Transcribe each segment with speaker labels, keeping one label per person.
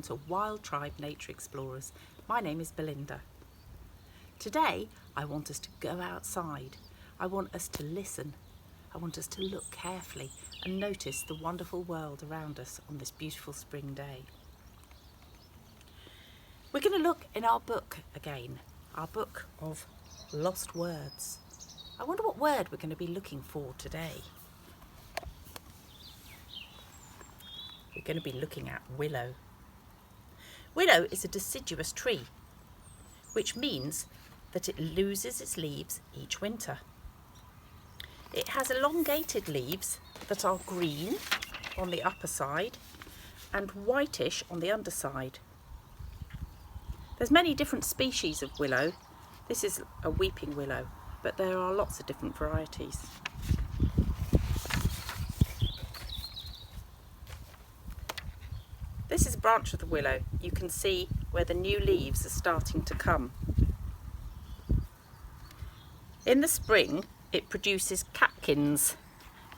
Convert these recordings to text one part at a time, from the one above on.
Speaker 1: to Wild Tribe Nature Explorers. My name is Belinda. Today I want us to go outside. I want us to listen. I want us to look carefully and notice the wonderful world around us on this beautiful spring day. We're going to look in our book again, our book of lost words. I wonder what word we're going to be looking for today. We're going to be looking at willow. Willow is a deciduous tree, which means that it loses its leaves each winter. It has elongated leaves that are green on the upper side and whitish on the underside. There's many different species of willow. This is a weeping willow, but there are lots of different varieties. This is a branch of the willow. You can see where the new leaves are starting to come. In the spring, it produces catkins,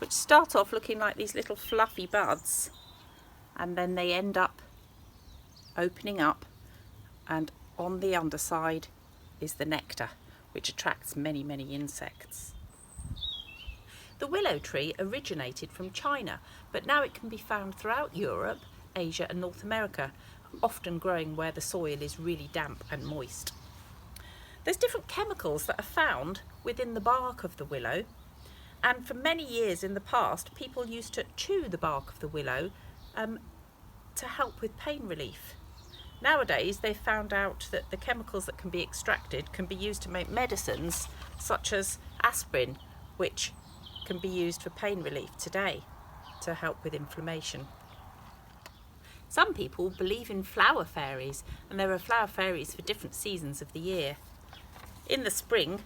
Speaker 1: which start off looking like these little fluffy buds, and then they end up opening up, and on the underside is the nectar, which attracts many, many insects. The willow tree originated from China, but now it can be found throughout Europe, Asia and North America, often growing where the soil is really damp and moist. There's different chemicals that are found within the bark of the willow, and for many years in the past people used to chew the bark of the willow to help with pain relief. Nowadays they've found out that the chemicals that can be extracted can be used to make medicines such as aspirin, which can be used for pain relief today to help with inflammation. Some people believe in flower fairies, and there are flower fairies for different seasons of the year. In the spring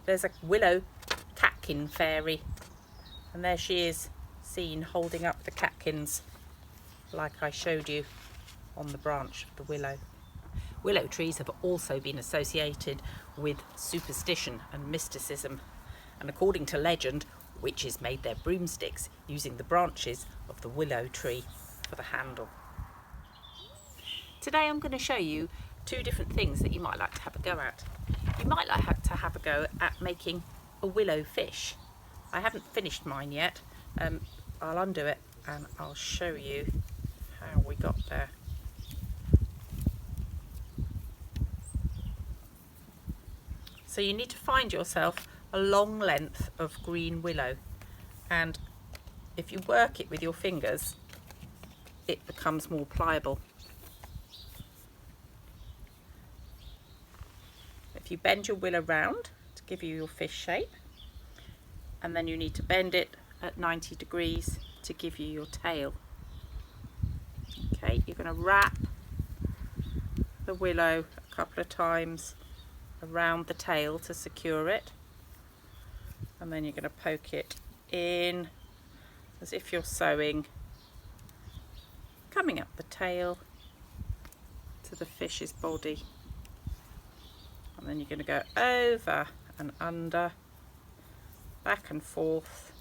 Speaker 1: there's a willow catkin fairy, and there she is seen holding up the catkins like I showed you on the branch of the willow. Willow trees have also been associated with superstition and mysticism, and according to legend, witches made their broomsticks using the branches of the willow tree for the handle. Today I'm going to show you two different things that you might like to have a go at. You might like to have a go at making a willow fish. I haven't finished mine yet. I'll undo it and I'll show you how we got there. So you need to find yourself a long length of green willow, and if you work it with your fingers it becomes more pliable. If you bend your willow round to give you your fish shape, and then you need to bend it at 90 degrees to give you your tail. Okay, you're going to wrap the willow a couple of times around the tail to secure it, and then you're going to poke it in as if you're sewing, coming up the tail to the fish's body, and then you're going to go over and under, back and forth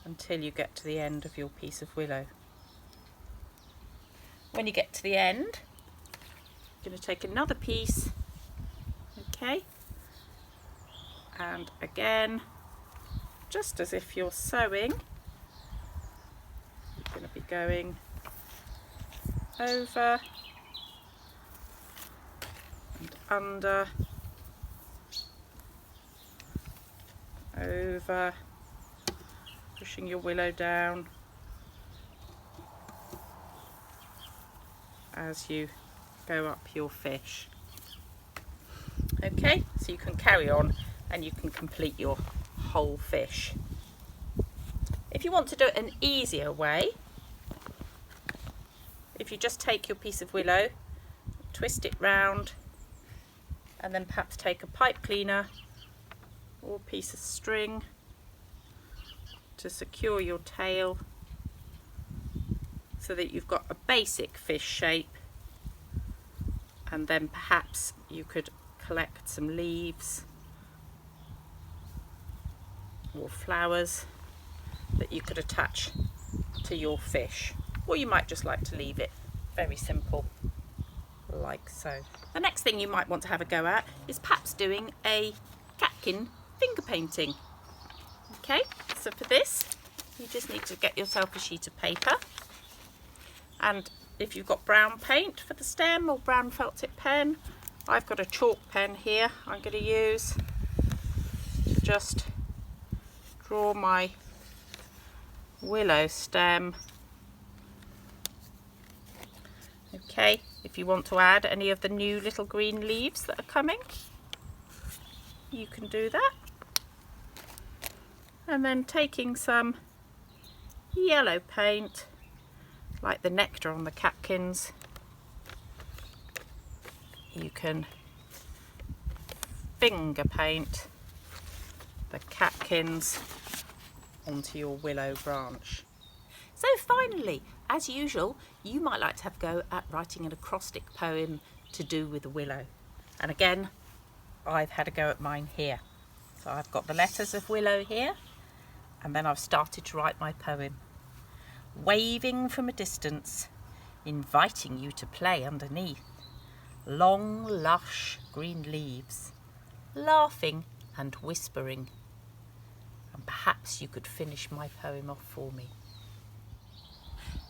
Speaker 1: until you get to the end of your piece of willow. When you get to the end, you're going to take another piece, okay, and again, just as if you're sewing, you're going to be going over and under, over, pushing your willow down as you go up your fish. Okay, so you can carry on and you can complete your whole fish. If you want to do it an easier way, if you just take your piece of willow, twist it round, and then perhaps take a pipe cleaner or a piece of string to secure your tail so that you've got a basic fish shape, and then perhaps you could collect some leaves or flowers that you could attach to your fish, or you might just like to leave it very simple, like so. The next thing you might want to have a go at is perhaps doing a catkin finger painting. Okay, so for this you just need to get yourself a sheet of paper, and if you've got brown paint for the stem or brown felt tip pen, I've got a chalk pen here I'm going to use to just draw my willow stem. Okay, if you want to add any of the new little green leaves that are coming, you can do that. And then taking some yellow paint, like the nectar on the catkins, you can finger paint the catkins onto your willow branch. So finally, as usual, you might like to have a go at writing an acrostic poem to do with the willow. And again, I've had a go at mine here. So I've got the letters of willow here, and then I've started to write my poem. Waving from a distance, inviting you to play underneath. Long, lush green leaves, laughing and whispering. And perhaps you could finish my poem off for me.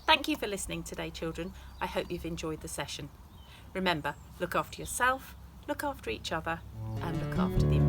Speaker 1: Thank you for listening today, children. I hope you've enjoyed the session. Remember, look after yourself, look after each other, and look after the environment.